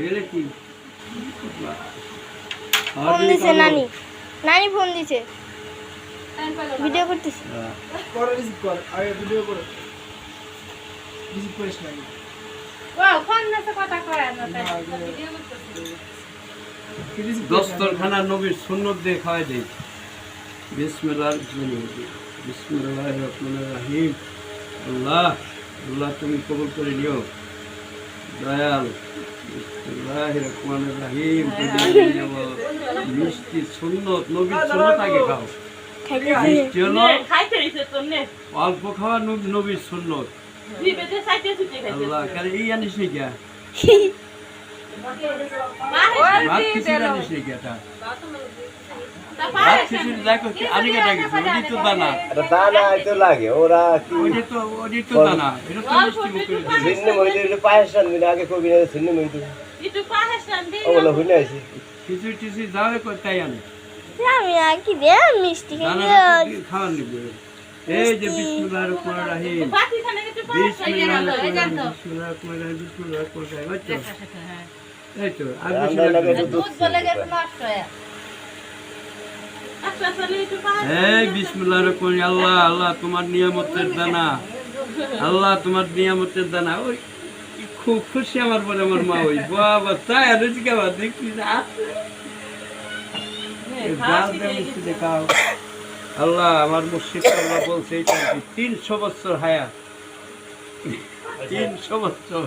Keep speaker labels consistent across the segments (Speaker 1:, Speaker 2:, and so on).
Speaker 1: এলে কি
Speaker 2: ফোন দিছে নানি, নানি ফোন দিছে, ভিডিও করতেছি।
Speaker 3: করে রিসিভ কর, আগে ভিডিও করো, রিসিভ করিস না।
Speaker 4: ফোন দিছে কথা কয় না, তাই ভিডিও করতেছি।
Speaker 1: দস্তরখানা নবীর সুন্নত দিয়ে খাওয়াই দেই। বিসমিল্লাহির রহমানির রহিম। আল্লাহ আল্লাহ তুমি কবুল করে নিও দয়াল। বিসমিল্লাহির রহমানির রহিম। মিষ্টি সুন্নত, নবীর সুন্নত আগে খাও। মিষ্টি হলো অল্প খাওয়া, নবীর সুন্নত। আল্লাহ কারে এই আনিস নি কে? ভাত খিচুড়ি আনিস নি কে? ভাত খিচুড়ি দেখো আনি কে ডাকিস? ওই তো দানা,
Speaker 5: দানা তো লাগে ওরা কি
Speaker 1: ওই তো দানা। এটা তো মিষ্টি মুখে
Speaker 5: সিন্নি মইদে একটু পায়েস রান্ধবি না, আগে কবি না সিন্নি মইদে
Speaker 4: একটু পাহাড় রান্ধি
Speaker 5: ওগুলো হইলে আছে
Speaker 1: খিচুড়ি টিচুড়ি যাবে কোথায় আনে
Speaker 2: আমি আর কি দে মিষ্টি
Speaker 1: দানা
Speaker 2: খেয়ে
Speaker 1: খাওয়ান নিবে। এই যে বিসমিল্লাহির রহমানির রহিম,
Speaker 4: বাকি খানে একটু
Speaker 1: বিসমিল্লাহির
Speaker 4: পাহাড়
Speaker 1: রহমানির
Speaker 4: রান্ধি
Speaker 1: রহিম, বিসমিল্লাহির রহমানির রহিম। এই তো আর
Speaker 5: রান্না লাগে তো
Speaker 4: দুধ বলে গেছে নষ্ট হয়ে আচ্ছা চলে একটু পাহাড়
Speaker 1: এই বিসমিল্লাহির রহমানির আল্লাহ আল্লাহ তোমার নিয়ামতের দানা, আল্লাহ তোমার নিয়ামতের দানা। ওই খুব খুশি আমার পরে আমার মা। ওই বাবা তাই আর রিজিকে বাদ দেখি না ডাল দিয়ে মিষ্টি দিয়ে খাও। আল্লাহ আমার মুর্শিদ আল্লাহ বলছে এইটা 300 বছর হায়াত, 300 বছর।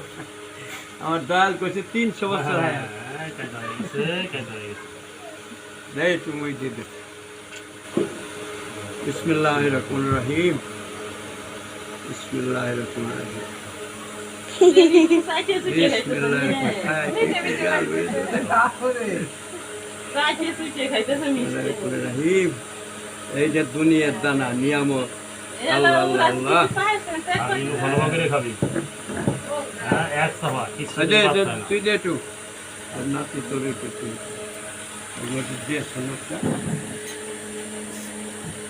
Speaker 1: আমার দয়াল কইছে 300 বছর হায়াত। দেই তুমি দিয়ে দে। বিসমিল্লাহির রহমানির রহিম, বিসমিল্লাহির রহমানির রহিম,
Speaker 4: সাইতে সুচে খাইতেছে মিষ্টি
Speaker 1: রহিম। এই যে দুনিয়ার দানা নিয়ামত। আল্লাহ আল্লাহ আল্লাহ। তুই দে একটু নাতি তোর একটু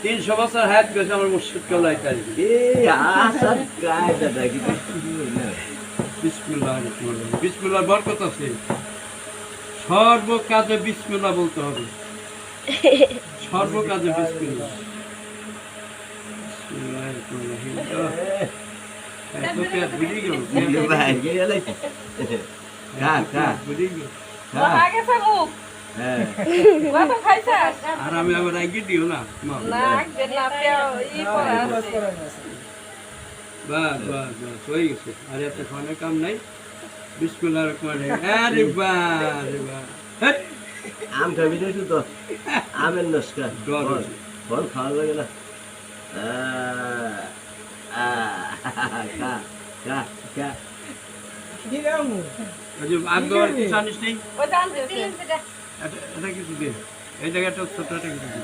Speaker 1: 300 বছর হায়াত গেছে আমার মুর্শিদ কেলাই তারি। বিসমিল্লাহির রহমানির রহিম। বিসমিল্লাহর বরকত আছে। সর্ব কাজে বিসমিল্লাহ বলতে হবে, সর্ব কাজে বিসমিল্লাহ। বিসমিল্লাহির রহমানির রহিম। এত পেট বুঝি গেল, বুঝি গেল।
Speaker 4: আগে মুখ
Speaker 5: হ্যাঁ
Speaker 4: বাবা খাইছাস
Speaker 1: আর আমি আবার আগে দিও না মা।
Speaker 4: না না ই পড়া
Speaker 3: বাস করে না
Speaker 1: বাস বাস বাস হয়ে গেছে। আর এত খাওয়ানোর কাম নাই। বিসমিল্লাহির রহমানির রহিম। আরে বাহ রে বাহ।
Speaker 5: আম খাবি না শুধু আমের নস্কা
Speaker 1: ডর
Speaker 5: ফল খাওয়া লাগে না খা খা খা
Speaker 3: কি রাম
Speaker 1: ওই যে আগর জানিস নেই
Speaker 4: ওই জানতে
Speaker 1: এটা কিছু দে। এই জায়গাটা ছোট একটা কিছু দে।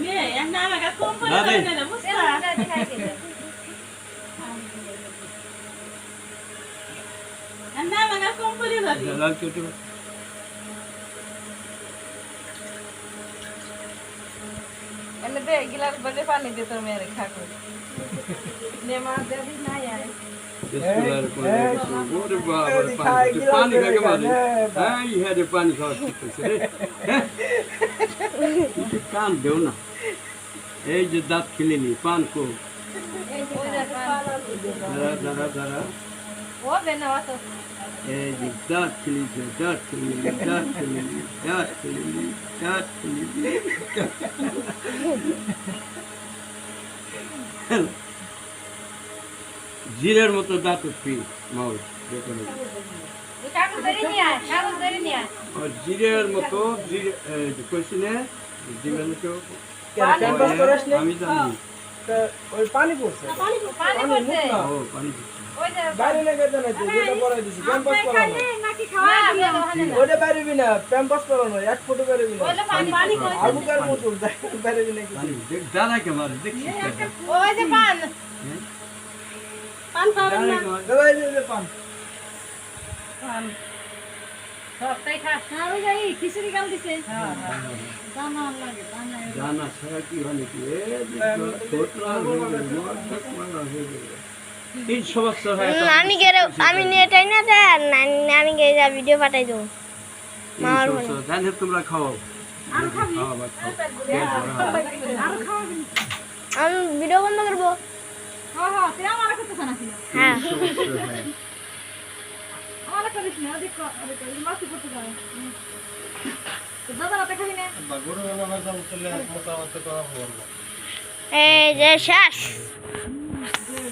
Speaker 4: নে না লাগা কম করে
Speaker 1: না রে।
Speaker 4: না বুঝছা না লাগা কম করে যাবি
Speaker 1: লাল চটি
Speaker 4: এনে দে গিলাস বলে পানি দে তোর মেরে খা করে নে মা দেবি না আয়
Speaker 1: বিসমিল্লাহির রহমানির রহিম। ওরে বাবা রে পানি তুই পানি খাকে মারে। হ্যাঁ ইহা রে পানি খাওয়া শিখতেছে রে। তুই কান দেও না। এই যে দাঁত খেলে নি পান কো দাঁড়া দাঁড়া দাঁড়া।
Speaker 4: ও বেনা ওতো
Speaker 1: এই যে দাঁত খেলিছে, দাঁত খেলি, দাঁত খেলি, দাঁত খেলি, দাঁত খেলি। জিরের মতো দাঁত উঠবি মাউস দেখুন।
Speaker 4: কাগজ ধরে নিয়ে আয় কাগজ ধরে নিয়ে আয়
Speaker 1: আর জিরের মতো জিরে কইছি না জিরের মতো
Speaker 3: ক্যাম্পাস করিস না
Speaker 1: আমি জানি।
Speaker 3: ওই পানি পড়ছে
Speaker 4: পানি পড়ছে
Speaker 1: ও পানি
Speaker 4: ওই যে
Speaker 3: বাইরে লেগে দেন যেটা পড়াই দিছি ক্যাম্পাস করানো
Speaker 4: নাকি খাওয়া
Speaker 3: ওইটা বাইরেবি না ক্যাম্পাস করানো এক ফুট বাইরেবি না
Speaker 4: ওইলে পানি
Speaker 3: আবুকার মতো বাইরেবি না
Speaker 1: পানি দেখ জানা কে মারে দেখছি
Speaker 4: ওই যে পান পান খাওয়া না
Speaker 3: দাদা এই যে পান
Speaker 4: পান সবটাই খা আরো যাই খিচুড়ি গাল দিছে হ্যাঁ হ্যাঁ জানা লাগে
Speaker 1: জানা ছাড়া কি হয় নাকি? এ ছোটরা হয়ে গেল, মারা হয়ে গেল। 300 বছর হয়
Speaker 2: নানি গেলে আমি নেটাই না দেয় নানি গেলে ভিডিও পাঠাই দেবো। মার
Speaker 1: তিনশো
Speaker 2: ঘরে।
Speaker 1: জানি তোমরা খাও
Speaker 4: আরো খাবি
Speaker 1: খাও বা খাও পেট ভরা খাও।
Speaker 4: আরো খাওয়াবি
Speaker 2: আমি ভিডিও বন্ধ করবো।
Speaker 4: হ্যাঁ হ্যাঁ তুই আমার করতেছ নাকি
Speaker 2: হ্যাঁ
Speaker 4: আমার করিস না ওদিক মাসি করতে যাবে দাদা রাতে খাবি না
Speaker 2: এই যে শেষ